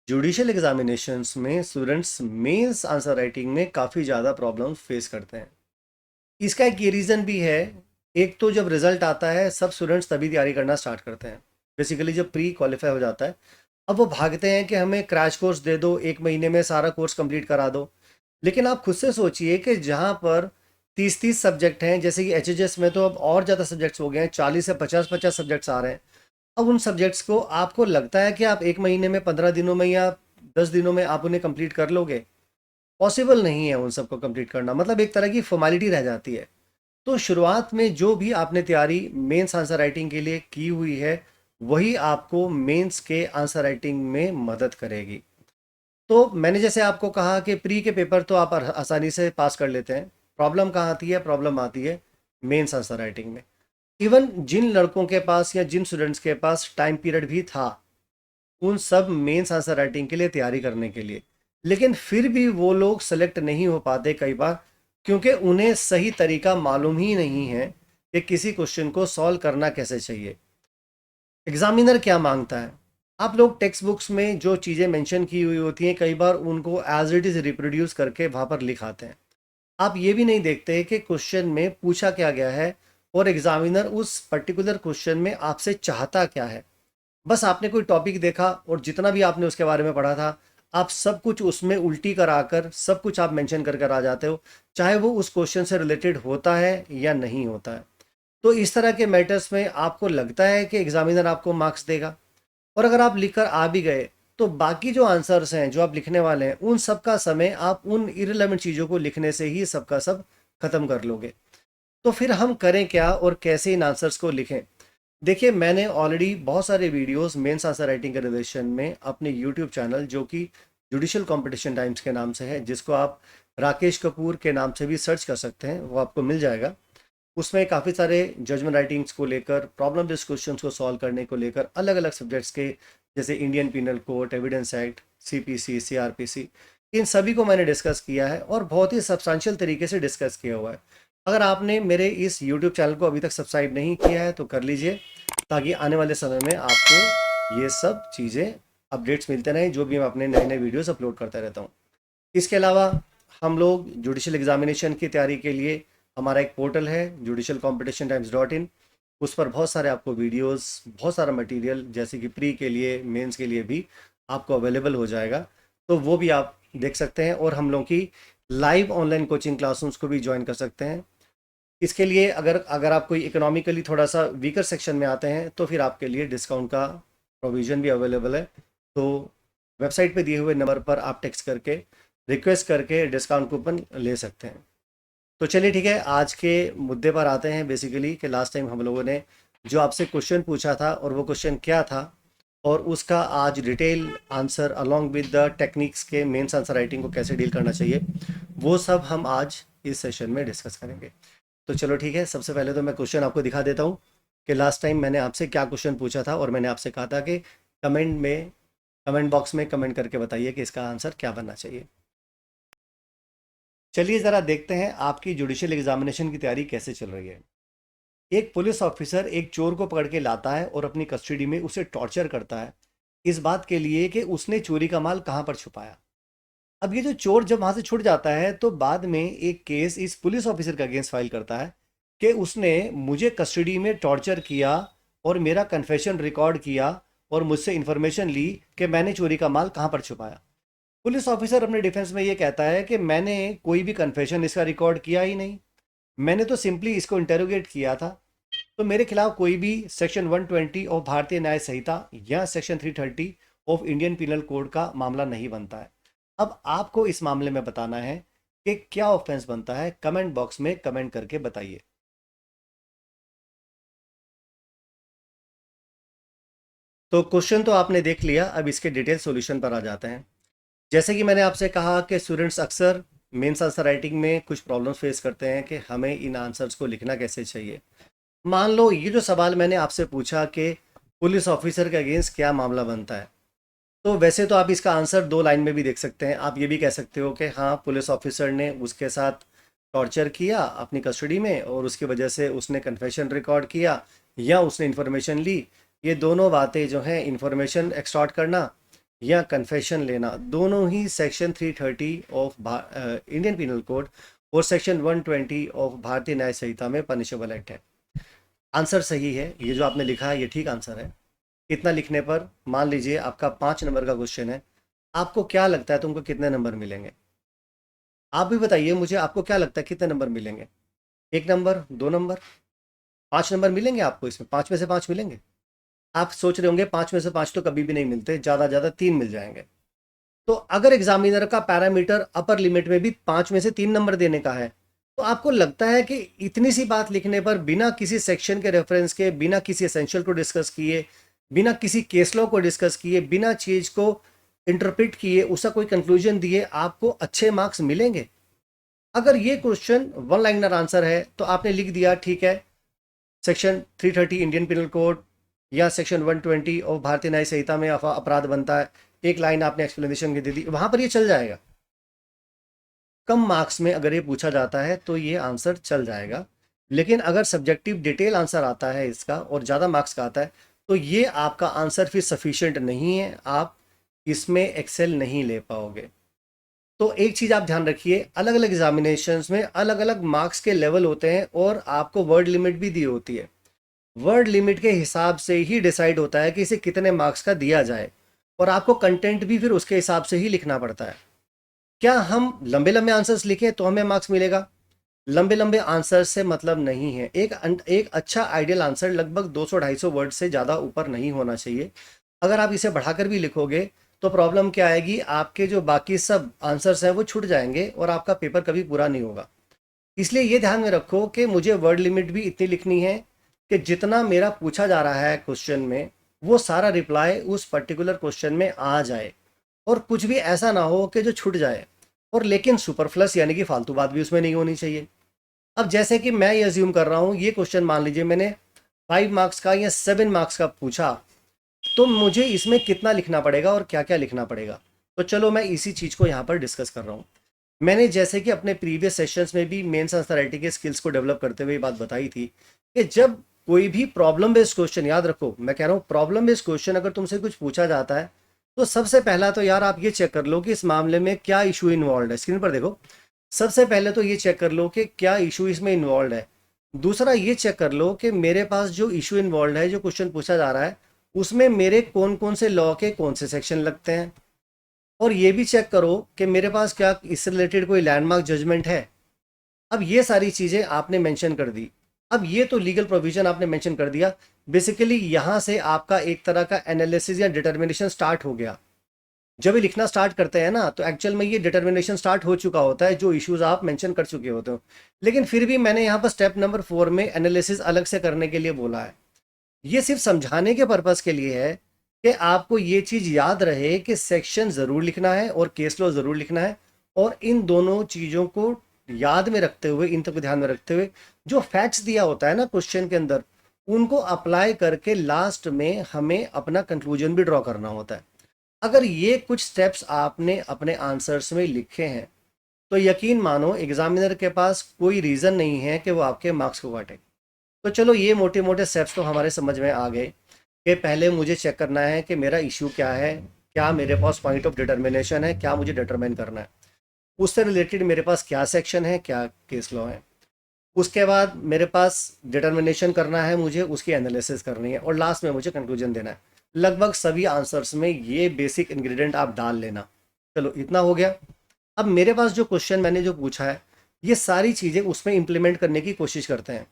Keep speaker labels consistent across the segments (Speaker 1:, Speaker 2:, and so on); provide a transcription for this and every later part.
Speaker 1: Judicial examinations में students mains answer writing में काफ़ी ज़्यादा प्रॉब्लम फेस करते हैं। इसका एक ये रीज़न भी है। एक तो जब रिजल्ट आता है सब स्टूडेंट्स तभी तैयारी करना स्टार्ट करते हैं। बेसिकली जब प्री क्वालिफाई हो जाता है, अब वो भागते हैं कि हमें क्रैश कोर्स दे दो, एक महीने में सारा कोर्स कंप्लीट करा दो। लेकिन आप खुद से सोचिए कि जहाँ पर 30-30 सब्जेक्ट हैं, जैसे कि एचएचएस में तो अब और ज़्यादा सब्जेक्ट्स हो गए हैं, 40 से 50-50 सब्जेक्ट्स आ रहे हैं। अब उन सब्जेक्ट्स को आपको लगता है कि आप एक महीने में, 15 दिनों में या 10 दिनों में आप उन्हें कंप्लीट कर लोगे? पॉसिबल नहीं है उन सबको कंप्लीट करना, मतलब एक तरह की फॉर्मेलिटी रह जाती है। तो शुरुआत में जो भी आपने तैयारी मेंस आंसर राइटिंग के लिए की हुई है, वही आपको मेंस के आंसर राइटिंग में मदद करेगी। तो मैंने जैसे आपको कहा कि प्री के पेपर तो आप आसानी से पास कर लेते हैं। प्रॉब्लम कहाँ आती है? प्रॉब्लम आती है मेंस आंसर राइटिंग में। इवन जिन लड़कों के पास या जिन स्टूडेंट्स के पास टाइम पीरियड भी था उन सब मेंस आंसर राइटिंग के लिए तैयारी करने के लिए, लेकिन फिर भी वो लोग सेलेक्ट नहीं हो पाते कई बार, क्योंकि उन्हें सही तरीका मालूम ही नहीं है कि किसी क्वेश्चन को सॉल्व करना कैसे चाहिए। एग्जामिनर क्या मांगता है? आप लोग टेक्स्ट बुक्स में जो चीज़ें मेंशन की हुई होती हैं कई बार उनको एज इट इज़ रिप्रोड्यूस करके वहाँ पर लिखाते हैं। आप ये भी नहीं देखते कि क्वेश्चन में पूछा क्या गया है और एग्जामिनर उस पर्टिकुलर क्वेश्चन में आपसे चाहता क्या है। बस आपने कोई टॉपिक देखा और जितना भी आपने उसके बारे में पढ़ा था, आप सब कुछ उसमें उल्टी कराकर सब कुछ आप मेंशन कर कर आ जाते हो, चाहे वो उस क्वेश्चन से रिलेटेड होता है या नहीं होता है। तो इस तरह के मैटर्स में आपको लगता है कि एग्जामिनर आपको मार्क्स देगा, और अगर आप लिख कर आ भी गए तो बाकी जो आंसर्स हैं जो आप लिखने वाले हैं उन सब का समय आप उन इररिलेवेंट चीज़ों को लिखने से ही सबका सब खत्म कर लोगे। तो फिर हम करें क्या और कैसे इन आंसर्स को लिखें? देखिए, मैंने ऑलरेडी बहुत सारे वीडियोस मेंस आंसर राइटिंग के रिविजन में अपने यूट्यूब चैनल, जो कि जुडिशियल कंपटीशन टाइम्स के नाम से है, जिसको आप राकेश कपूर के नाम से भी सर्च कर सकते हैं, वो आपको मिल जाएगा। उसमें काफ़ी सारे जजमेंट राइटिंग्स को लेकर, प्रॉब्लम बेस्ड क्वेश्चंस को सॉल्व करने को लेकर, अलग अलग सब्जेक्ट्स के, जैसे Indian penal code, evidence act, CPC, CrPC, इन सभी को मैंने डिस्कस किया है और बहुत ही सब्सटेंशियल तरीके से डिस्कस किया हुआ है। अगर आपने मेरे इस यूट्यूब चैनल को अभी तक सब्सक्राइब नहीं किया है तो कर लीजिए, ताकि आने वाले समय में आपको ये सब चीज़ें, अपडेट्स मिलते रहें, जो भी मैं अपने नए नए वीडियोस अपलोड करता रहता हूँ। इसके अलावा हम लोग जुडिशियल एग्जामिनेशन की तैयारी के लिए, हमारा एक पोर्टल है judicialcompetitiontimes.in, उस पर बहुत सारे आपको वीडियोस, बहुत सारा मटेरियल, जैसे कि प्री के लिए, मेंस के लिए भी आपको अवेलेबल हो जाएगा। तो वो भी आप देख सकते हैं और हम लोगों की लाइव ऑनलाइन कोचिंग क्लासेस को भी ज्वाइन कर सकते हैं। इसके लिए अगर अगर आप कोई इकोनॉमिकली थोड़ा सा वीकर सेक्शन में आते हैं तो फिर आपके लिए डिस्काउंट का प्रोविज़न भी अवेलेबल है। तो वेबसाइट पे दिए हुए नंबर पर आप टेक्स्ट करके रिक्वेस्ट करके डिस्काउंट कूपन ले सकते हैं। तो चलिए ठीक है, आज के मुद्दे पर आते हैं। बेसिकली कि लास्ट टाइम हम लोगों ने जो आपसे क्वेश्चन पूछा था और वो क्वेश्चन क्या था, और उसका आज detail answer along with the techniques के मेंस आंसर राइटिंग को कैसे डील करना चाहिए, वो सब हम आज इस सेशन में डिस्कस करेंगे। तो चलो ठीक है, सबसे पहले तो मैं क्वेश्चन आपको दिखा देता हूँ कि लास्ट टाइम मैंने आपसे क्या क्वेश्चन पूछा था, और मैंने आपसे कहा था कि कमेंट बॉक्स में कमेंट करके बताइए कि इसका आंसर क्या बनना चाहिए। चलिए ज़रा देखते हैं आपकी जुडिशियल एग्जामिनेशन की तैयारी कैसे चल रही है। एक पुलिस ऑफिसर एक चोर को पकड़ के लाता है और अपनी कस्टडी में उसे टॉर्चर करता है, इस बात के लिए कि उसने चोरी का माल कहाँ पर छुपाया। अब ये जो चोर जब वहां से छुट जाता है तो बाद में एक केस इस पुलिस ऑफिसर का अगेंस्ट फाइल करता है कि उसने मुझे कस्टडी में टॉर्चर किया और मेरा कन्फेशन रिकॉर्ड किया और मुझसे इंफॉर्मेशन ली कि मैंने चोरी का माल कहाँ पर छुपाया। पुलिस ऑफिसर अपने डिफेंस में ये कहता है कि मैंने कोई भी कन्फेशन इसका रिकॉर्ड किया ही नहीं, मैंने तो सिंपली इसको इंटेरोगेट किया था। तो मेरे खिलाफ कोई भी सेक्शन 120 ऑफ भारतीय न्याय संहिता या section 330 of Indian penal code का मामला नहीं बनता है। अब आपको इस मामले में बताना है कि क्या ऑफेंस बनता है। कमेंट बॉक्स में कमेंट करके बताइए। तो क्वेश्चन तो आपने देख लिया, अब इसके डिटेल सॉल्यूशन पर आ जाते हैं। जैसे कि मैंने आपसे कहा कि स्टूडेंट्स अक्सर मेंस आंसर राइटिंग में कुछ प्रॉब्लम्स फेस करते हैं कि हमें इन आंसर्स को लिखना कैसे चाहिए। मान लो ये जो सवाल मैंने आपसे पूछा कि पुलिस ऑफिसर के अगेंस्ट क्या मामला बनता है, तो वैसे तो आप इसका आंसर दो लाइन में भी देख सकते हैं। आप ये भी कह सकते हो कि हाँ, पुलिस ऑफिसर ने उसके साथ टॉर्चर किया अपनी कस्टडी में और उसकी वजह से उसने कन्फेशन रिकॉर्ड किया या उसने इन्फॉर्मेशन ली। ये दोनों बातें जो हैं, इन्फॉर्मेशन एक्सटॉर्ट करना या कन्फेशन लेना, दोनों ही section 330 of Indian penal code और सेक्शन 120 ऑफ भारतीय न्याय संहिता में पनिशेबल एक्ट है। आंसर सही है, ये जो आपने लिखा है ये ठीक आंसर है। इतना लिखने पर मान लीजिए आपका 5 नंबर का क्वेश्चन है, आपको क्या लगता है तुमको कितने नंबर मिलेंगे? आप भी बताइए मुझे, आपको क्या लगता है कितने नंबर मिलेंगे? 1 नंबर, 2 नंबर, 5 नंबर मिलेंगे आपको इसमें? 5 में से 5 मिलेंगे? आप सोच रहे होंगे 5 में से 5 तो कभी भी नहीं मिलते, ज़्यादा ज़्यादा 3 मिल जाएंगे। तो अगर एग्जामिनर का पैरामीटर अपर लिमिट में भी 5 में से 3 नंबर देने का है, तो आपको लगता है कि इतनी सी बात लिखने पर बिना किसी सेक्शन के रेफरेंस के, बिना किसी एसेंशियल को डिस्कस किए, बिना किसी केस लॉ को डिस्कस किए, बिना चीज को इंटरप्रिट किए, उसका कोई कंक्लूजन दिए आपको अच्छे मार्क्स मिलेंगे? अगर ये क्वेश्चन वन लाइनर आंसर है तो आपने लिख दिया ठीक है, सेक्शन 330 इंडियन पिनल कोड या सेक्शन 120 ऑफ भारतीय न्याय संहिता में अपराध बनता है, एक लाइन आपने एक्सप्लेनेशन की दे दी, वहां पर ये चल जाएगा। कम मार्क्स में अगर ये पूछा जाता है तो ये आंसर चल जाएगा, लेकिन अगर सब्जेक्टिव डिटेल आंसर आता है इसका और ज़्यादा मार्क्स का आता है तो ये आपका आंसर फिर सफिशिएंट नहीं है, आप इसमें एक्सेल नहीं ले पाओगे। तो एक चीज़ आप ध्यान रखिए, अलग अलग एग्जामिनेशंस में अलग अलग मार्क्स के लेवल होते हैं और आपको वर्ड लिमिट भी दी होती है। वर्ड लिमिट के हिसाब से ही डिसाइड होता है कि इसे कितने मार्क्स का दिया जाए, और आपको कंटेंट भी फिर उसके हिसाब से ही लिखना पड़ता है। क्या हम लंबे लंबे आंसर्स लिखें तो हमें मार्क्स मिलेगा? लंबे लंबे आंसर से मतलब नहीं है। एक अच्छा आइडियल आंसर लगभग 200-250 वर्ड से ज़्यादा ऊपर नहीं होना चाहिए। अगर आप इसे बढ़ाकर भी लिखोगे तो प्रॉब्लम क्या आएगी, आपके जो बाकी सब आंसर्स हैं वो छूट जाएंगे और आपका पेपर कभी पूरा नहीं होगा। इसलिए ये ध्यान में रखो कि मुझे वर्ड लिमिट भी इतनी लिखनी है कि जितना मेरा पूछा जा रहा है क्वेश्चन में वो सारा रिप्लाई उस पर्टिकुलर क्वेश्चन में आ जाए, और कुछ भी ऐसा ना हो कि जो छूट जाए। और लेकिन सुपरफ्लस यानी कि फालतू बात भी उसमें नहीं होनी चाहिए। अब जैसे कि मैं ये अज्यूम कर रहा हूँ, ये क्वेश्चन मान लीजिए मैंने 5 मार्क्स का या 7 मार्क्स का पूछा, तो मुझे इसमें कितना लिखना पड़ेगा और क्या क्या लिखना पड़ेगा? तो चलो मैं इसी चीज़ को यहाँ पर डिस्कस कर रहा हूँ। मैंने जैसे कि अपने प्रीवियस सेशंस में भी मेंस आंसर राइटिंग के स्किल्स को डेवलप करते हुए बात बताई थी कि जब कोई भी प्रॉब्लम बेस्ड क्वेश्चन, याद रखो मैं कह रहा हूँ प्रॉब्लम बेस्ड क्वेश्चन अगर तुमसे कुछ पूछा जाता है तो सबसे पहला तो यार आप ये चेक कर लो कि इस मामले में क्या इशू इन्वॉल्व है। स्क्रीन पर देखो, सबसे पहले तो ये चेक कर लो कि क्या इशू इसमें इन्वॉल्व है। दूसरा ये चेक कर लो कि मेरे पास जो इशू इन्वॉल्व है, जो क्वेश्चन पूछा जा रहा है, उसमें मेरे कौन कौन से लॉ के कौन से सेक्शन लगते हैं। और ये भी चेक करो कि मेरे पास क्या इससे रिलेटेड कोई लैंडमार्क जजमेंट है। अब ये सारी चीज़ें आपने मेंशन कर दी। अब ये तो लीगल प्रोविजन आपने मेंशन कर दिया। बेसिकली यहाँ से आपका एक तरह का एनालिसिस या डिटर्मिनेशन स्टार्ट हो गया। जब ये लिखना स्टार्ट करते हैं ना तो एक्चुअल में ये डिटर्मिनेशन स्टार्ट हो चुका होता है, जो इश्यूज आप मेंशन कर चुके होते हो। लेकिन फिर भी मैंने यहाँ पर स्टेप नंबर 4 में एनालिसिस अलग से करने के लिए बोला है। ये सिर्फ समझाने के पर्पज़ के लिए है कि आपको ये चीज़ याद रहे कि सेक्शन ज़रूर लिखना है और केस लॉ ज़रूर लिखना है, और इन दोनों चीज़ों को याद में रखते हुए, इन तक ध्यान में रखते हुए, जो फैक्ट्स दिया होता है ना क्वेश्चन के अंदर, उनको अप्लाई करके लास्ट में हमें अपना कंक्लूजन भी ड्रॉ करना होता है। अगर ये कुछ स्टेप्स आपने अपने आंसर्स में लिखे हैं तो यकीन मानो एग्जामिनर के पास कोई रीज़न नहीं है कि वो आपके मार्क्स को काटे। तो चलो ये मोटे मोटे स्टेप्स तो हमारे समझ में आ गए कि पहले मुझे चेक करना है कि मेरा इशू क्या है, क्या मेरे पास पॉइंट ऑफ डिटर्मिनेशन है, क्या मुझे डिटरमाइन करना है, उससे रिलेटेड मेरे पास क्या सेक्शन है, क्या केस लॉ है। उसके बाद मेरे पास डिटर्मिनेशन करना है, मुझे उसकी एनालिसिस करनी है, और लास्ट में मुझे कंक्लूजन देना है। लगभग सभी आंसर्स में ये बेसिक इंग्रेडिएंट आप डाल लेना। चलो इतना हो गया। अब मेरे पास जो क्वेश्चन मैंने जो पूछा है, ये सारी चीज़ें उसमें इंप्लीमेंट करने की कोशिश करते हैं।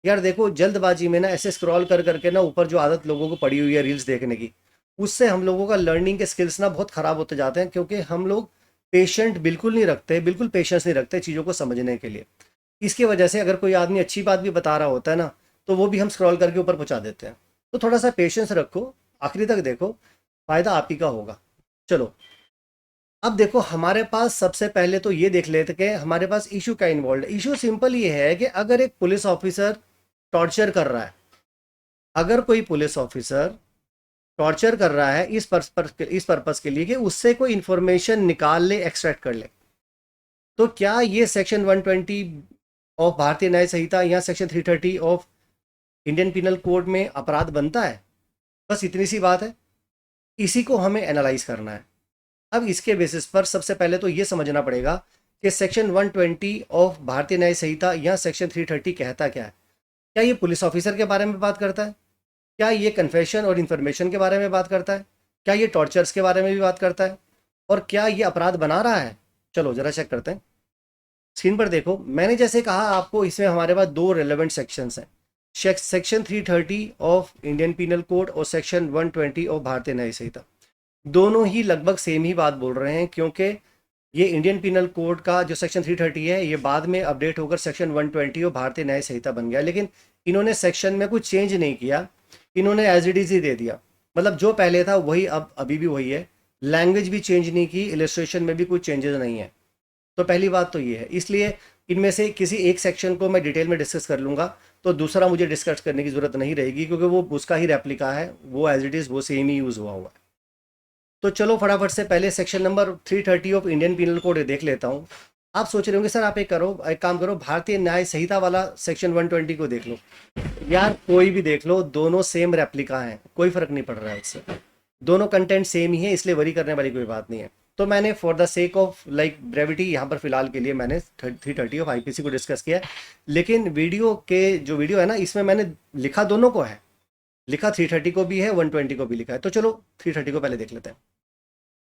Speaker 1: यार देखो जल्दबाजी में ना ऐसे स्क्रॉल कर करके ना ऊपर जो आदत लोगों को पड़ी हुई है रील्स देखने की, उससे हम लोगों का लर्निंग के स्किल्स ना बहुत ख़राब होते जाते हैं, क्योंकि हम लोग पेशेंट बिल्कुल नहीं रखते, बिल्कुल पेशेंस नहीं रखते चीज़ों को समझने के लिए। इसकी वजह से अगर कोई आदमी अच्छी बात भी बता रहा होता है ना, तो वो भी हम स्क्रॉल करके ऊपर पहुंचा देते हैं। तो थोड़ा सा पेशेंस रखो, आखिरी तक देखो, फ़ायदा आप ही का होगा। चलो अब देखो, हमारे पास सबसे पहले तो ये देख लेते कि हमारे पास इशू क्या इन्वॉल्व है। इशू सिंपल ये है कि अगर एक पुलिस ऑफिसर टॉर्चर कर रहा है, अगर कोई पुलिस ऑफिसर टॉर्चर कर रहा है इस पर्पस के लिए कि उससे कोई इंफॉर्मेशन निकाल ले, एक्सट्रैक्ट कर ले, तो क्या ये सेक्शन 120 ऑफ भारतीय न्याय संहिता या section 330 of Indian penal code में अपराध बनता है? बस इतनी सी बात है। इसी को हमें एनालाइज करना है। अब इसके बेसिस पर सबसे पहले तो ये समझना पड़ेगा कि सेक्शन 120 ऑफ भारतीय न्याय संहिता या सेक्शन 330 कहता क्या है। क्या ये पुलिस ऑफिसर के बारे में बात करता है? क्या ये कन्फेशन और इन्फॉर्मेशन के बारे में बात करता है? क्या ये टॉर्चर्स के बारे में भी बात करता है? और क्या ये अपराध बना रहा है? चलो ज़रा चेक करते हैं। स्क्रीन पर देखो, मैंने जैसे कहा आपको, इसमें हमारे पास दो रेलेवेंट सेक्शंस हैं, section 330 of Indian Penal Code और सेक्शन 120 ऑफ भारतीय न्याय संहिता। दोनों ही लगभग सेम ही बात बोल रहे हैं, क्योंकि ये इंडियन पीनल कोड का जो सेक्शन 330 है ये बाद में अपडेट होकर सेक्शन 120 और भारतीय न्याय संहिता बन गया, लेकिन इन्होंने सेक्शन में कुछ चेंज नहीं किया, इन्होंने एज इट इज़ ही दे दिया। मतलब जो पहले था वही अब अभी भी वही है, लैंग्वेज भी चेंज नहीं की, इलस्ट्रेशन में भी कुछ चेंजेस नहीं है। तो पहली बात तो ये है, इसलिए इनमें से किसी एक सेक्शन को मैं डिटेल में डिस्कस कर लूँगा, तो दूसरा मुझे डिस्कस करने की ज़रूरत नहीं रहेगी, क्योंकि वो उसका ही रेप्लिका है, वो एज इट इज़ वो सेम ही यूज़ हुआ है। तो चलो फटाफट से पहले section number 330 of Indian Penal Code देख लेता हूँ। आप सोच रहे होंगे सर आप एक काम करो, भारतीय न्याय संहिता वाला सेक्शन 120 को देख लो। यार कोई भी देख लो, दोनों सेम रेप्लिका हैं, कोई फ़र्क नहीं पड़ रहा है उससे, दोनों कंटेंट सेम ही है, इसलिए वरी करने वाली कोई बात नहीं है। तो मैंने for the sake of like brevity यहाँ पर फिलहाल के लिए मैंने 330 ऑफ आईपीसी को डिस्कस किया है। लेकिन वीडियो के जो वीडियो है ना, इसमें मैंने लिखा दोनों को है, लिखा 330 को भी है, 120 को भी लिखा है। तो चलो 330 को पहले देख लेते हैं।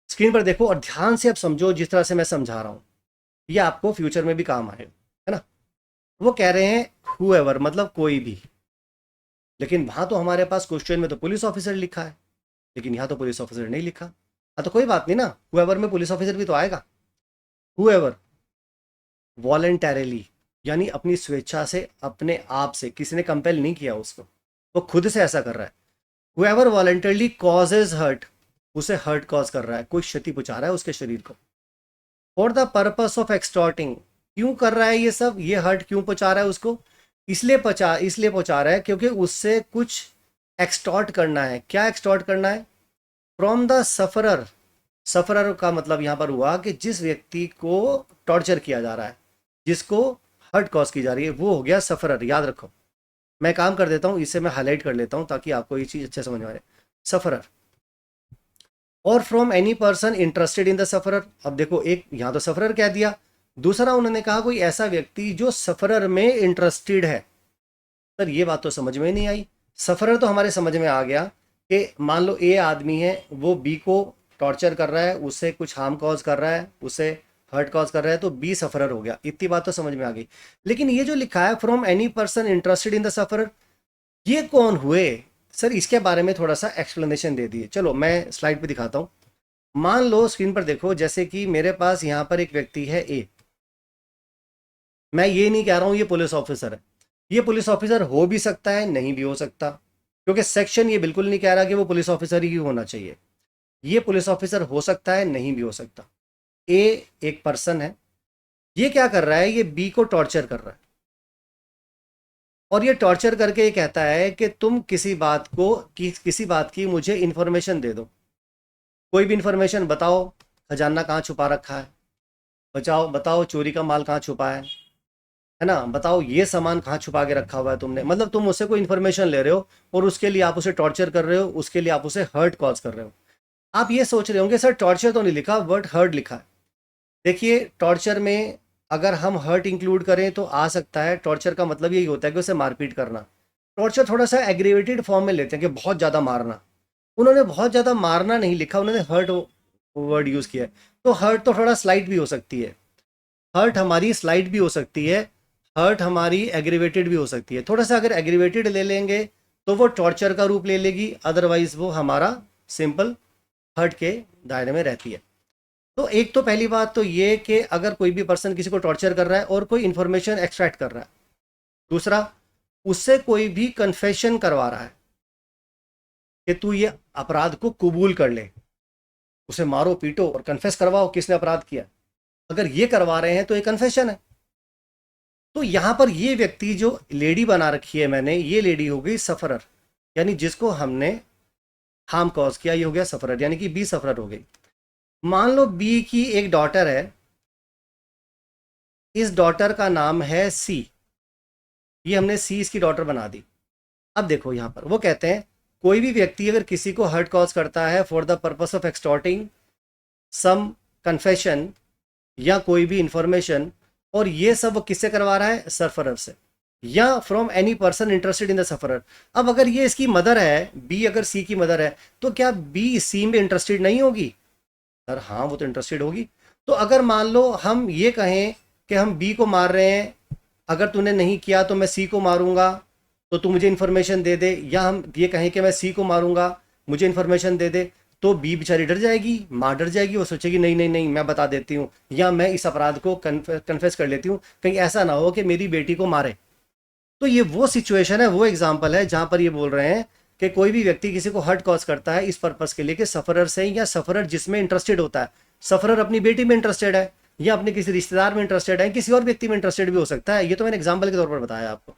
Speaker 1: स्क्रीन पर देखो और ध्यान से अब समझो, जिस तरह से मैं समझा रहा हूँ ये आपको फ्यूचर में भी काम आए, है ना। वो कह रहे हैं हुएवर, मतलब कोई भी, लेकिन वहां तो हमारे पास क्वेश्चन में तो पुलिस ऑफिसर लिखा है, लेकिन यहाँ तो पुलिस ऑफिसर नहीं लिखा। हाँ तो कोई बात नहीं ना, हुएवर में पुलिस ऑफिसर भी तो आएगा। हुएवर वॉलेंटरली, यानी अपनी स्वेच्छा से, अपने आप से, किसी ने कंपेल नहीं किया उसको, वो खुद से ऐसा कर रहा है। हुएवर वॉलेंटरली कॉजेज हर्ट, उसे हर्ट कॉज कर रहा है, कोई क्षति पहुंचा रहा है उसके शरीर को, फॉर द पर्पस ऑफ एक्सटॉर्टिंग। क्यों कर रहा है ये सब, ये हर्ट क्यों पहुंचा रहा है उसको? इसलिए पहुंचा रहा है क्योंकि उससे कुछ एक्सटॉर्ट करना है। क्या एक्सटॉर्ट करना है? From the sufferer. सफरर का मतलब यहां पर हुआ कि जिस व्यक्ति को टॉर्चर किया जा रहा है, जिसको हर्ट कॉज की जा रही है, वो हो गया सफरर। याद रखो, मैं काम कर देता हूं, इसे मैं हाईलाइट कर लेता हूं ताकि आपको ये चीज़ अच्छे समझ में आ रहे। सफरर और from any person interested in the sufferer. अब देखो, एक यहाँ तो सफरर कह दिया, दूसरा उन्होंने कहा कोई ऐसा व्यक्ति जो सफरर में इंटरेस्टेड है। सर ये बात तो समझ में नहीं आई। सफरर तो हमारे समझ में आ गया कि मान लो ए आदमी है, वो बी को टॉर्चर कर रहा है, उससे कुछ हार्म कॉज कर रहा है, उससे हर्ट कॉज कर रहा है, तो बी सफरर हो गया। इतनी बात तो समझ में आ गई। लेकिन ये जो लिखा है from any person interested in the sufferer, ये कौन हुए? सर इसके बारे में थोड़ा सा एक्सप्लेनेशन दे दिए। चलो मैं स्लाइड पे दिखाता हूँ। मान लो स्क्रीन पर देखो, जैसे कि मेरे पास यहाँ पर एक व्यक्ति है ए, मैं ये नहीं कह रहा हूँ ये पुलिस ऑफिसर है, ये पुलिस ऑफिसर हो भी सकता है, नहीं भी हो सकता, क्योंकि सेक्शन ये बिल्कुल नहीं कह रहा कि वो पुलिस ऑफिसर ही होना चाहिए। ये पुलिस ऑफिसर हो सकता है, नहीं भी हो सकता। ए एक पर्सन है, ये क्या कर रहा है, ये बी को टॉर्चर कर रहा है, और ये टॉर्चर करके ये कहता है कि तुम किसी बात को, किसी बात की मुझे इंफॉर्मेशन दे दो, कोई भी इंफॉर्मेशन बताओ, खजाना कहाँ छुपा रखा है, बचाओ बताओ चोरी का माल कहाँ छुपा है ना, बताओ ये सामान कहाँ छुपा के रखा हुआ है तुमने। मतलब तुम उससे कोई इन्फॉर्मेशन ले रहे हो और उसके लिए आप उसे टॉर्चर कर रहे हो, उसके लिए आप उसे हर्ट कॉज कर रहे हो। आप ये सोच रहे होंगे सर टॉर्चर तो नहीं लिखा, वर्ड हर्ट लिखा है। देखिए टॉर्चर में अगर हम हर्ट इंक्लूड करें तो आ सकता है, टॉर्चर का मतलब यही होता है कि उसे मारपीट करना। टॉर्चर थोड़ा सा एग्रीवेटेड फॉर्म में लेते हैं कि बहुत ज़्यादा मारना, उन्होंने बहुत ज़्यादा मारना नहीं लिखा, उन्होंने हर्ट वर्ड यूज़ किया है। तो हर्ट तो थोड़ा स्लाइट भी हो सकती है, हर्ट हमारी स्लाइट भी हो सकती है, हर्ट हमारी एग्रीवेटेड भी हो सकती है। थोड़ा सा अगर एग्रीवेटेड ले लेंगे तो वो टॉर्चर का रूप ले लेगी, अदरवाइज वो हमारा सिंपल हर्ट के दायरे में रहती है। तो एक तो पहली बात तो ये कि अगर कोई भी पर्सन किसी को टॉर्चर कर रहा है और कोई इन्फॉर्मेशन एक्सट्रैक्ट कर रहा है, दूसरा उससे कोई भी कन्फेशन करवा रहा है कि तू ये अपराध को कबूल कर ले, उसे मारो पीटो और कन्फेस करवाओ किसने अपराध किया, अगर ये करवा रहे हैं तो ये कन्फेशन है। तो यहां पर ये व्यक्ति जो लेडी बना रखी है मैंने, ये लेडी हो गई सफरर, यानी जिसको हमने हार्म कॉज किया, ये हो गया सफरर, यानी कि बी सफरर हो गई। मान लो बी की एक डॉटर है, इस डॉटर का नाम है सी, ये हमने सी इसकी डॉटर बना दी। अब देखो यहां पर वो कहते हैं कोई भी व्यक्ति अगर किसी को हर्ट कॉज करता है for the purpose of extorting some confession या कोई भी इंफॉर्मेशन, और ये सब वो किससे करवा रहा है? सफरर से, या from any person interested in the sufferer. अब अगर ये इसकी मदर है, बी अगर सी की मदर है, तो क्या बी सी में इंटरेस्टेड नहीं होगी? सर हाँ, वो तो इंटरेस्टेड होगी। तो अगर मान लो हम ये कहें कि हम बी को मार रहे हैं, अगर तूने नहीं किया तो मैं सी को मारूंगा, तो तू मुझे इन्फॉर्मेशन दे दे, या हम ये कहें कि मैं सी को मारूंगा, मुझे इन्फॉर्मेशन दे दे, तो बी बेचारी डर जाएगी, माँ डर जाएगी, वो सोचेगी नहीं नहीं नहीं मैं बता देती हूँ, या मैं इस अपराध को कन्फेस कर लेती हूँ, कहीं ऐसा ना हो कि मेरी बेटी को मारे। तो ये वो सिचुएशन है, वो एग्जाम्पल है जहां पर ये बोल रहे हैं कि कोई भी व्यक्ति किसी को हर्ट कॉज करता है इस पर्पस के लिए कि सफरर से, या सफरर जिसमें इंटरेस्टेड होता है, सफरर अपनी बेटी में इंटरेस्टेड है, या अपने किसी रिश्तेदार में इंटरेस्टेड है, किसी और व्यक्ति में इंटरेस्टेड भी हो सकता है। ये तो मैंने एग्जाम्पल के तौर पर बताया आपको।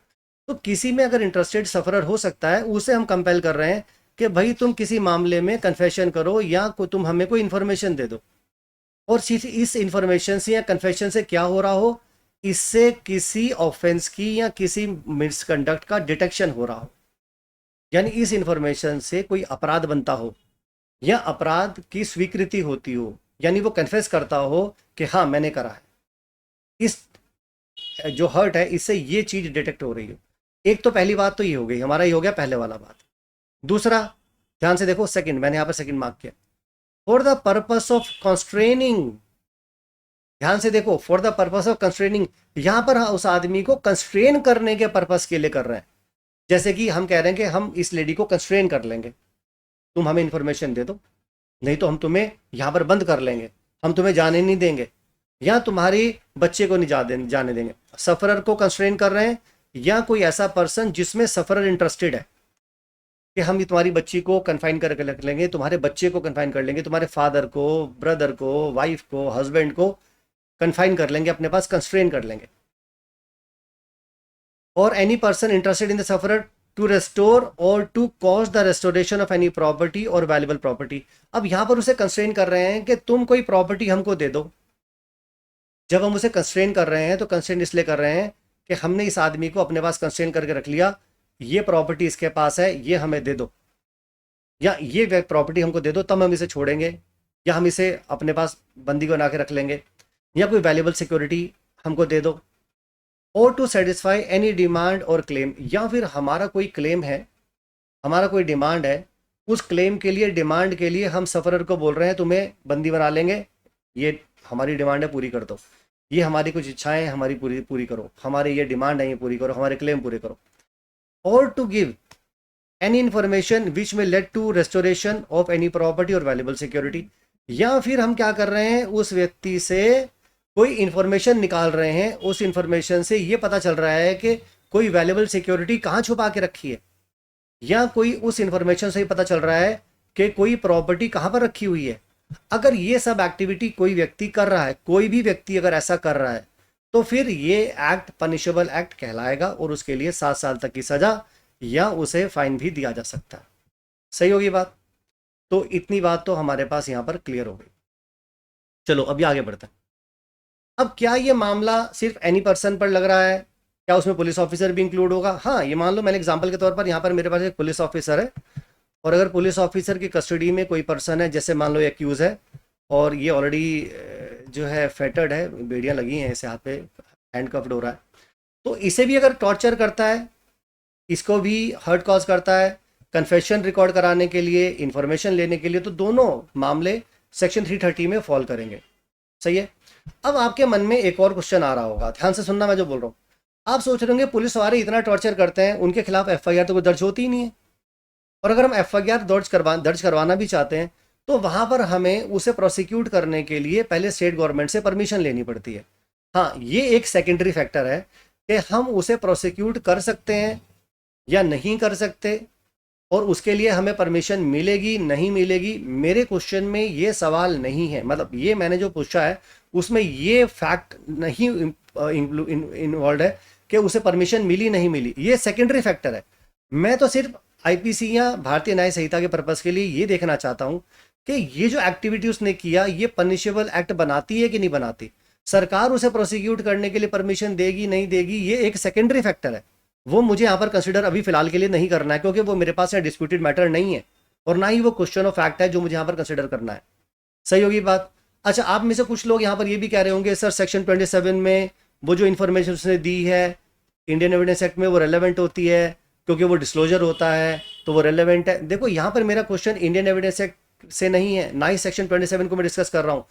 Speaker 1: तो किसी में अगर इंटरेस्टेड सफरर हो सकता है, उसे हम कंपेल कर रहे हैं कि भाई तुम किसी मामले में कन्फेशन करो, या तुम हमें कोई इन्फॉर्मेशन दे दो, और इस इन्फॉर्मेशन से या कन्फेशन से क्या हो रहा हो, इससे किसी ऑफेंस की या किसी मिसकंडक्ट का डिटेक्शन हो रहा हो, यानी इस इंफॉर्मेशन से कोई अपराध बनता हो या अपराध की स्वीकृति होती हो, यानी वो कन्फेस करता हो कि हाँ मैंने करा है, इस जो हर्ट है इससे ये चीज डिटेक्ट हो रही हो। एक तो पहली बात तो ये हो गई, हमारा ये हो गया पहले वाला बात। दूसरा, ध्यान से देखो, सेकंड, मैंने यहां पर सेकंड मार्क किया, for the purpose of constraining. ध्यान से देखो, for the purpose of constraining, यहां पर उस आदमी को कंस्ट्रेन करने के पर्पस के लिए कर रहे हैं। जैसे कि हम कह रहे हैं कि हम इस लेडी को कंस्ट्रेन कर लेंगे, तुम हमें इंफॉर्मेशन दे दो, नहीं तो हम तुम्हें यहां पर बंद कर लेंगे, हम तुम्हें जाने नहीं देंगे, या तुम्हारी बच्चे को नहीं जाने देंगे। सफरर को कंस्ट्रेन कर रहे हैं, या कोई ऐसा पर्सन जिसमें सफरर इंटरेस्टेड है कि हम तुम्हारी बच्ची को कन्फाइन करके रख लेंगे, तुम्हारे बच्चे को कन्फाइन कर लेंगे, तुम्हारे फादर को, ब्रदर को, वाइफ को, हस्बैंड को कन्फाइन कर लेंगे, अपने पास कंस्ट्रेन कर लेंगे। और any person interested in the sufferer to restore और to cause the restoration of any property और वैल्यूबल प्रॉपर्टी। अब यहां पर उसे कंस्ट्रेन कर रहे हैं कि तुम कोई प्रॉपर्टी हमको दे दो। जब हम उसे कंस्ट्रेन कर रहे हैं तो कंस्ट्रेन इसलिए कर रहे हैं कि हमने इस आदमी को अपने पास कंस्ट्रेन करके रख लिया, ये प्रॉपर्टी इसके पास है, ये हमें दे दो, या ये प्रॉपर्टी हमको दे दो, तब हम इसे छोड़ेंगे, या हम इसे अपने पास बंदी बना के रख लेंगे, या कोई वैल्यूबल सिक्योरिटी हमको दे दो, और टू सेटिस्फाई एनी डिमांड और क्लेम, या फिर हमारा कोई क्लेम है, हमारा कोई डिमांड है, उस क्लेम के लिए, डिमांड के लिए हम सफरर को बोल रहे हैं तुम्हें बंदी बना लेंगे, ये हमारी डिमांड है पूरी कर दो, ये हमारी कुछ इच्छाएं हमारी पूरी पूरी करो, हमारे ये डिमांड है ये पूरी करो, हमारे क्लेम पूरे करो। और to give any information which may lead to restoration of any property और वैल्यूबल सिक्योरिटी, या फिर हम क्या कर रहे हैं, उस व्यक्ति से कोई इंफॉर्मेशन निकाल रहे हैं, उस इंफॉर्मेशन से ये पता चल रहा है कि कोई वैल्यूबल सिक्योरिटी कहाँ छुपा के रखी है, या कोई उस इंफॉर्मेशन से ही पता चल रहा है कि कोई प्रॉपर्टी कहाँ पर रखी हुई है। अगर ये सब एक्टिविटी कोई व्यक्ति कर रहा है, कोई भी व्यक्ति अगर ऐसा कर रहा है, तो फिर ये एक्ट पनिशेबल एक्ट कहलाएगा, और उसके लिए 7 साल तक की सजा या उसे फाइन भी दिया जा सकता है। सही होगी बात? तो इतनी बात तो हमारे पास यहां पर क्लियर हो गई। चलो अभी आगे बढ़ते हैं। अब क्या ये मामला सिर्फ एनी पर्सन पर लग रहा है? क्या उसमें पुलिस ऑफिसर भी इंक्लूड होगा? हाँ, ये मान लो मैंने एग्जांपल के तौर पर यहाँ पर मेरे पास एक पुलिस ऑफिसर है, और अगर पुलिस ऑफिसर की कस्टडी में कोई पर्सन है, जैसे मान लो एक्यूज है, और ये ऑलरेडी जो है फेटर्ड है, बेड़ियाँ लगी हैं इसे हाथ पे, हैंडकफ्ड हो रहा है, तो इसे भी अगर टॉर्चर करता है, इसको भी हर्ट कॉज करता है, कन्फेशन रिकॉर्ड कराने के लिए, इंफॉर्मेशन लेने के लिए, तो दोनों मामले सेक्शन 330 में फॉल करेंगे। सही है। अब आपके मन में एक और क्वेश्चन आ रहा होगा, ध्यान से सुनना मैं जो बोल रहा हूँ। आप सोच रहे होंगे पुलिस वाले इतना टॉर्चर करते हैं, उनके खिलाफ एफआईआर तो कोई दर्ज होती ही नहीं है, और अगर हम एफआईआर दर्ज करवाना भी चाहते हैं तो वहां पर हमें उसे प्रोसिक्यूट करने के लिए पहले स्टेट गवर्नमेंट से परमिशन लेनी पड़ती है। हाँ, ये एक सेकेंडरी फैक्टर है कि हम उसे प्रोसिक्यूट कर सकते हैं या नहीं कर सकते, और उसके लिए हमें परमिशन मिलेगी नहीं मिलेगी। मेरे क्वेश्चन में ये सवाल नहीं है, मतलब ये मैंने जो पूछा है उसमें ये फैक्ट नहीं इन्वॉल्व है कि उसे परमिशन मिली नहीं मिली, ये सेकेंडरी फैक्टर है। मैं तो सिर्फ आईपीसी या भारतीय न्याय संहिता के पर्पस के लिए ये देखना चाहता हूं कि ये जो एक्टिविटी उसने किया ये पनिशेबल एक्ट बनाती है कि नहीं बनाती। सरकार उसे प्रोसिक्यूट करने के लिए परमिशन देगी नहीं देगी, ये एक सेकेंडरी फैक्टर है। वो मुझे यहाँ पर कंसिडर अभी फिलहाल के लिए नहीं करना है, क्योंकि वो मेरे पास यहाँ डिस्प्यूटेड मैटर नहीं है और ना ही वो क्वेश्चन ऑफ फैक्ट है जो मुझे यहाँ पर कंसिडर करना है। सही होगी बात। अच्छा, आप में से कुछ लोग यहाँ पर ये भी कह रहे होंगे सर सेक्शन 27 में वो जो इन्फॉर्मेशन उसने दी है इंडियन एविडेंस एक्ट में वो रेलेवेंट होती है, क्योंकि वो डिस्क्लोजर होता है तो वो रेलेवेंट है। देखो यहाँ पर मेरा क्वेश्चन इंडियन एविडेंस एक्ट से नहीं है, ना ही सेक्शन 27 को मैं डिस्कस कर रहा हूँ।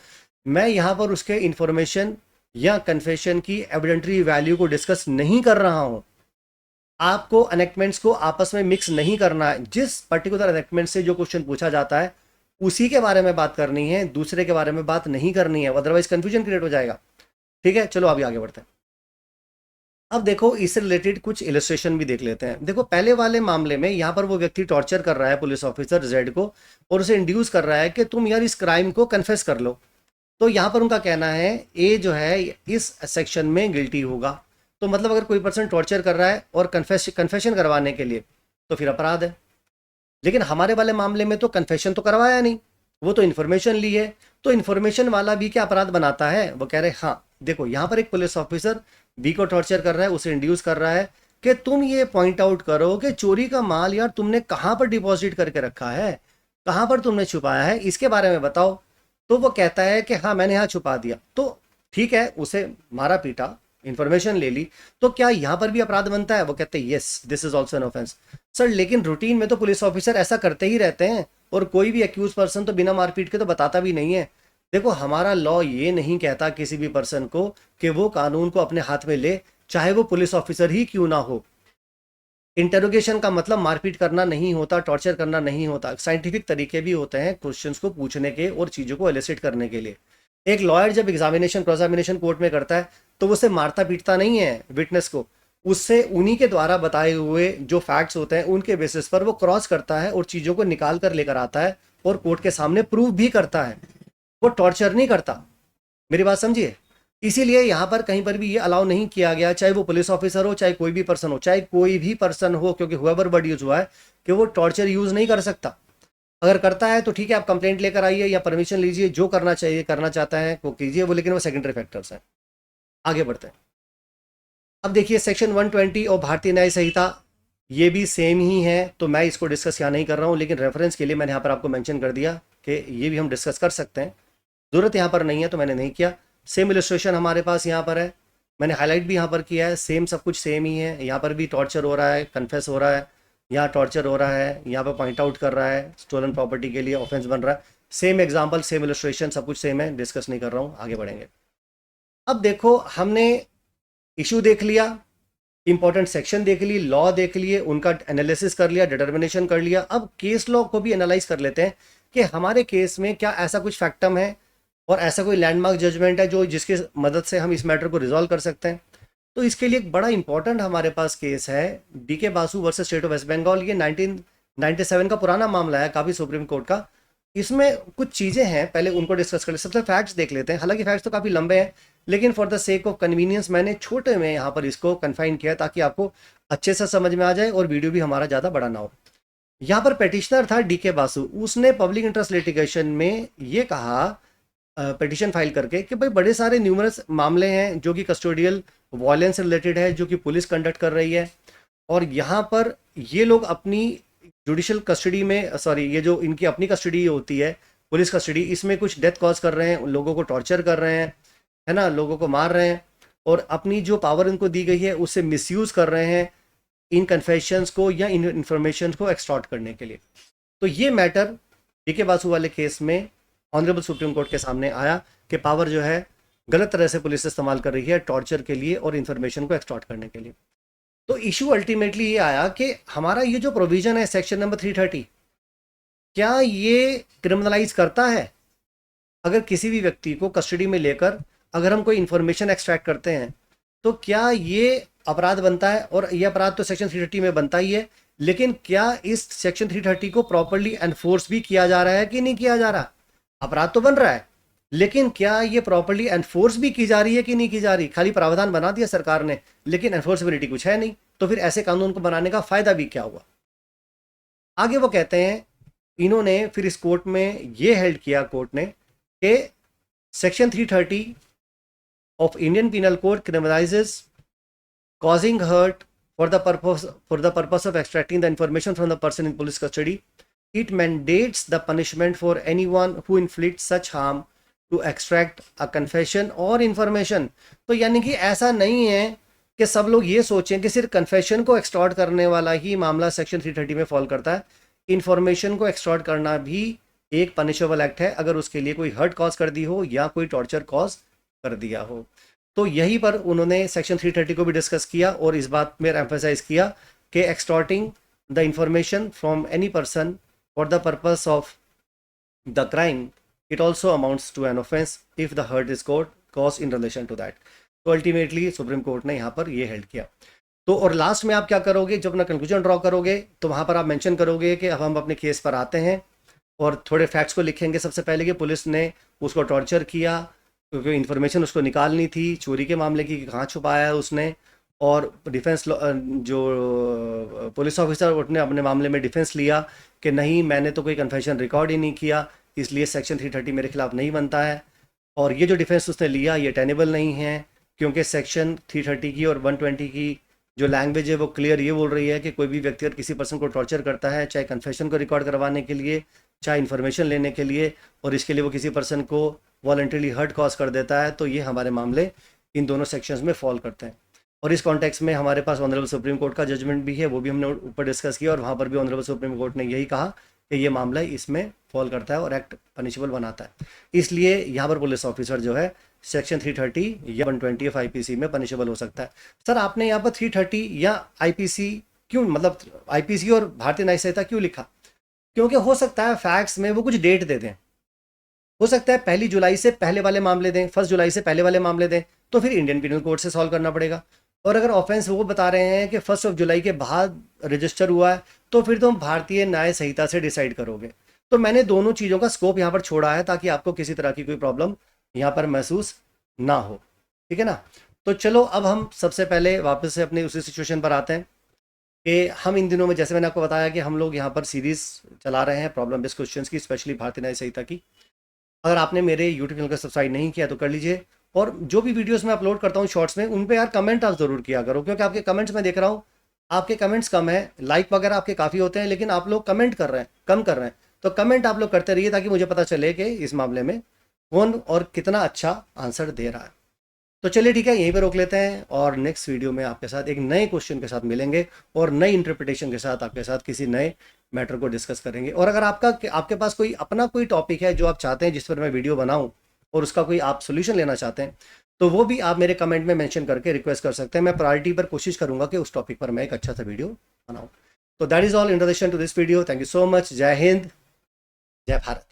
Speaker 1: मैं यहाँ पर उसके इन्फॉर्मेशन या कन्फेशन की एविडेंटरी वैल्यू को डिस्कस नहीं कर रहा हूँ। आपको एनेक्टमेंट्स को आपस में मिक्स नहीं करना है। जिस पर्टिकुलर एनेक्टमेंट से जो क्वेश्चन पूछा जाता है उसी के बारे में बात करनी है, दूसरे के बारे में बात नहीं करनी है, अदरवाइज कंफ्यूजन क्रिएट हो जाएगा। ठीक है, चलो अभी आगे बढ़ते हैं। अब देखो इससे रिलेटेड कुछ इलस्ट्रेशन भी देख लेते हैं। देखो पहले वाले मामले में यहाँ पर वो व्यक्ति टॉर्चर कर रहा है पुलिस ऑफिसर जेड को और उसे इंड्यूस कर रहा है कि तुम यार इस क्राइम को कन्फेस कर लो। तो यहाँ पर उनका कहना है ए जो है इस सेक्शन में गिल्टी होगा। तो मतलब अगर कोई पर्सन टॉर्चर कर रहा है और कन्फेशन करवाने के लिए तो फिर अपराध है। लेकिन हमारे वाले मामले में तो कन्फेशन तो करवाया नहीं, वो तो इन्फॉर्मेशन ली है। तो इन्फॉर्मेशन वाला भी क्या अपराध बनाता है? वो कह रहे हैं हाँ देखो यहाँ पर एक पुलिस ऑफिसर बी को टॉर्चर कर रहा है, उसे इंड्यूस कर रहा है कि तुम ये पॉइंट आउट करो कि चोरी का माल यार तुमने कहाँ पर डिपॉजिट करके रखा है, कहाँ पर तुमने छुपाया है, इसके बारे में बताओ। तो वो कहता है कि हाँ मैंने यहाँ छुपा दिया। तो ठीक है, उसे मारा पीटा, इन्फॉर्मेशन ले ली, तो क्या यहाँ पर भी अपराध बनता है? वो कहते हैं yes this is also an offence. Sir लेकिन रूटीन में तो पुलिस ऑफिसर ऐसा करते ही रहते हैं और कोई भी एक्यूज पर्सन तो बिना मारपीट के तो बताता भी नहीं है। देखो हमारा लॉ ये नहीं कहता किसी भी पर्सन को कि वो कानून को अपने हाथ में ले, चाहे वो पुलिस ऑफिसर ही क्यों ना हो। इंटेरोगेशन का मतलब मारपीट करना नहीं होता, टॉर्चर करना नहीं होता। साइंटिफिक तरीके भी होते हैं क्वेश्चंस को पूछने के और चीज़ों को एलिसिट करने के लिए। एक लॉयर जब एग्जामिनेशन क्रॉस एग्जामिनेशन कोर्ट में करता है तो उसे मारता पीटता नहीं है विटनेस को, उससे उन्हीं के द्वारा बताए हुए जो फैक्ट्स होते हैं उनके बेसिस पर वो क्रॉस करता है और चीज़ों को निकाल कर लेकर आता है और कोर्ट के सामने प्रूव भी करता है। वो टॉर्चर नहीं करता। मेरी बात समझिए। इसीलिए यहाँ पर कहीं पर भी ये अलाउ नहीं किया गया, चाहे वो पुलिस ऑफिसर हो, चाहे कोई भी पर्सन हो, चाहे कोई भी पर्सन हो, क्योंकि हुएवर वर्ड यूज हुआ है कि वो टॉर्चर यूज नहीं कर सकता। अगर करता है तो ठीक है, आप कंप्लेंट लेकर आइए या परमिशन लीजिए, जो करना चाहिए करना चाहता है वो कीजिए, वो लेकिन वो सेकेंडरी फैक्टर्स हैं। आगे बढ़ते हैं। अब देखिए सेक्शन 120 और भारतीय न्याय संहिता ये भी सेम ही है, तो मैं इसको डिस्कस यहाँ नहीं कर रहा हूँ, लेकिन रेफरेंस के लिए मैंने यहाँ पर आपको मेंशन कर दिया कि ये भी हम डिस्कस कर सकते हैं। ज़रूरत यहाँ पर नहीं है तो मैंने नहीं किया। सेम इलस्ट्रेशन हमारे पास यहाँ पर है, मैंने हाईलाइट भी यहाँ पर किया है। सेम सब कुछ सेम ही है। यहाँ पर भी टॉर्चर हो रहा है, कन्फेस हो रहा है, यहाँ टॉर्चर हो रहा है, यहाँ पर पॉइंट आउट कर रहा है, स्टोलन प्रॉपर्टी के लिए ऑफेंस बन रहा है। सेम एग्जाम्पल, सेम इलस्ट्रेशन, सब कुछ सेम है, डिस्कस नहीं कर रहा हूँ। आगे बढ़ेंगे। अब देखो हमने इशू देख लिया, इंपॉर्टेंट सेक्शन देख ली, लॉ देख लिए, उनका एनालिसिस कर लिया, डिटर्मिनेशन कर लिया। अब केस लॉ को भी एनालाइज कर लेते हैं कि हमारे केस में क्या ऐसा कुछ फैक्टम है और ऐसा कोई लैंडमार्क जजमेंट है जो जिसकी मदद से हम इस मैटर को रिजॉल्व कर सकते हैं। तो इसके लिए एक बड़ा इंपॉर्टेंट हमारे पास केस है D K Basu versus state of West Bengal. ये 1997 का पुराना मामला है, काफ़ी सुप्रीम कोर्ट का। इसमें कुछ चीज़ें हैं, पहले उनको डिस्कस कर ले। सबसे फैक्ट्स देख लेते हैं, हालांकि फैक्ट्स तो काफ़ी लंबे हैं, लेकिन for the sake of convenience मैंने छोटे में यहाँ पर इसको कन्फाइन किया ताकि आपको अच्छे से समझ में आ जाए और वीडियो भी हमारा ज़्यादा बड़ा ना हो। यहाँ पर पेटिशनर था डीके बासु, उसने पब्लिक इंटरेस्ट लिटिगेशन में ये कहा पिटिशन फाइल करके कि भाई बड़े सारे न्यूमरस मामले हैं जो कि कस्टोडियल वायलेंस से रिलेटेड है, जो कि पुलिस कंडक्ट कर रही है, और यहाँ पर ये लोग अपनी जुडिशल कस्टडी में, सॉरी ये जो इनकी अपनी कस्टडी होती है पुलिस कस्टडी, इसमें कुछ डेथ कॉज कर रहे हैं, लोगों को टॉर्चर कर रहे हैं, है ना, लोगों को मार रहे हैं, और अपनी जो पावर इनको दी गई है उससे मिसयूज कर रहे हैं इन कन्फेशंस को या इन इंफॉर्मेशन को एक्सटॉर्ट करने के लिए। तो ये मैटर डीके बासु वाले केस में ऑनरेबल सुप्रीम कोर्ट के सामने आया कि पावर जो है गलत तरह से पुलिस इस्तेमाल कर रही है टॉर्चर के लिए और इन्फॉर्मेशन को एक्सटॉर्ट करने के लिए। तो इशू अल्टीमेटली ये आया कि हमारा ये जो प्रोविजन है सेक्शन नंबर 330, क्या ये क्रिमिनलाइज करता है? अगर किसी भी व्यक्ति को कस्टडी में लेकर अगर हम कोई इन्फॉर्मेशन एक्सट्रैक्ट करते हैं तो क्या ये अपराध बनता है? और ये अपराध तो सेक्शन 330 में बनता ही है, लेकिन क्या इस सेक्शन 330 को प्रॉपरली एनफोर्स भी किया जा रहा है कि नहीं किया जा रहा? अपराध तो बन रहा है, लेकिन क्या ये प्रॉपरली एनफोर्स भी की जा रही है कि नहीं की जा रही? खाली प्रावधान बना दिया सरकार ने, लेकिन एनफोर्सबिलिटी कुछ है नहीं, तो फिर ऐसे कानून को बनाने का फायदा भी क्या हुआ? आगे वो कहते हैं, इन्होंने फिर इस कोर्ट में ये हेल्ड किया कोर्ट ने कि section 330 of Indian penal code criminalises causing hurt, for the purpose of extracting the information from the person in police custody. It mandates the punishment for anyone who inflicts such harm to extract a confession or information. तो यानी कि ऐसा नहीं है कि सब लोग ये सोचें कि सिर्फ कन्फेशन को एक्सटॉर्ट करने वाला ही मामला सेक्शन 330 में फॉल करता है। इन्फॉर्मेशन को एक्सटॉर्ट करना भी एक पनिशेबल एक्ट है अगर उसके लिए कोई हर्ट कॉज कर दी हो या कोई टॉर्चर कॉज कर दिया हो। तो यहीं पर उन्होंने सेक्शन 330 को भी डिस्कस किया और इस बात में एम्फेसाइज किया कि extorting the information from any person for the purpose of the crime it also amounts to an offence if the hurt is cause in relation to that. तो अल्टीमेटली सुप्रीम कोर्ट ने यहाँ पर ये held किया। तो और last में आप क्या करोगे, जब अपना कंक्लूजन ड्रॉ करोगे तो वहाँ पर आप मेंशन करोगे कि अब हम अपने केस पर आते हैं और थोड़े फैक्ट्स को लिखेंगे। सबसे पहले कि पुलिस ने उसको टॉर्चर किया क्योंकि इन्फॉर्मेशन उसको निकालनी थी चोरी के मामले की, कहाँ छुपाया है उसने, और डिफेंस जो पुलिस ऑफिसर ने अपने मामले में डिफेंस लिया कि नहीं मैंने तो कोई कन्फेशन रिकॉर्ड ही नहीं किया, इसलिए सेक्शन 330 मेरे खिलाफ नहीं बनता है। और ये जो डिफेंस उसने लिया ये टेनेबल नहीं है क्योंकि सेक्शन 330 की और 120 की जो लैंग्वेज है वो क्लियर ये बोल रही है कि कोई भी व्यक्ति अगर किसी पर्सन को टॉर्चर करता है, चाहे कन्फेशन को रिकॉर्ड करवाने के लिए, चाहे इन्फॉर्मेशन लेने के लिए, और इसके लिए वो किसी पर्सन को वॉलंटरीली हर्ट कॉज कर देता है, तो ये हमारे मामले इन दोनों सेक्शंस में फॉल करते हैं। और इस कॉन्टेक्स्ट में हमारे पास ऑनरेबल सुप्रीम कोर्ट का जजमेंट भी है, वो भी हमने ऊपर डिस्कस किया और वहाँ पर भी ऑनरेबल सुप्रीम कोर्ट ने यही कहा कि ये मामला इसमें फॉल करता है और एक्ट पनिशेबल बनाता है। इसलिए यहाँ पर पुलिस ऑफिसर जो है सेक्शन 330 या 120 ऑफ आईपीसी में पनिशेबल हो सकता है। सर आपने यहाँ पर 330 या आईपीसी क्यों, मतलब आईपीसी और भारतीय न्याय संहिता क्यों लिखा? क्योंकि हो सकता है फैक्ट्स में वो कुछ डेट दे दें, हो सकता है 1 जुलाई से पहले वाले मामले दें, 1 जुलाई से पहले वाले मामले दें, तो फिर इंडियन पिनल कोड से सॉल्व करना पड़ेगा। और अगर ऑफेंस वो बता रहे हैं कि 1 जुलाई के बाद रजिस्टर हुआ है तो फिर तुम भारतीय न्याय संहिता से डिसाइड करोगे। तो मैंने दोनों चीज़ों का स्कोप यहाँ पर छोड़ा है ताकि आपको किसी तरह की कोई प्रॉब्लम यहाँ पर महसूस ना हो, ठीक है ना। तो चलो अब हम सबसे पहले वापस से अपने उसी सिचुएशन पर आते हैं कि हम इन दिनों में, जैसे मैंने आपको बताया कि हम लोग यहाँ पर सीरीज़ चला रहे हैं प्रॉब्लम बेस्ड क्वेश्चंस की, स्पेशली भारतीय न्याय संहिता की। अगर आपने मेरे यूट्यूब चैनल को सब्सक्राइब नहीं किया तो कर लीजिए, और जो भी वीडियोस मैं अपलोड करता हूँ शॉर्ट्स में उन पे यार कमेंट आप ज़रूर किया करो, क्योंकि आपके कमेंट्स मैं देख रहा हूँ आपके कमेंट्स कम है, लाइक वगैरह आपके काफ़ी होते हैं लेकिन आप लोग कमेंट कर रहे हैं, कम कर रहे हैं। तो कमेंट आप लोग करते रहिए ताकि मुझे पता चले कि इस मामले में कौन और कितना अच्छा आंसर दे रहा है। तो चलिए ठीक है, यहीं पे रोक लेते हैं और नेक्स्ट वीडियो में आपके साथ एक नए क्वेश्चन के साथ मिलेंगे और नई इंटरप्रिटेशन के साथ आपके साथ किसी नए मैटर को डिस्कस करेंगे। और अगर आपके पास कोई अपना कोई टॉपिक है जो आप चाहते हैं जिस पर मैं वीडियो बनाऊं और उसका कोई आप सोल्यूशन लेना चाहते हैं तो वो भी आप मेरे कमेंट में मेंशन करके रिक्वेस्ट कर सकते हैं। मैं प्रायोरिटी पर कोशिश करूंगा कि उस टॉपिक पर मैं एक अच्छा सा वीडियो बनाऊं। तो that is all in relation to this video. Thank you so much. जय हिंद, जय भारत।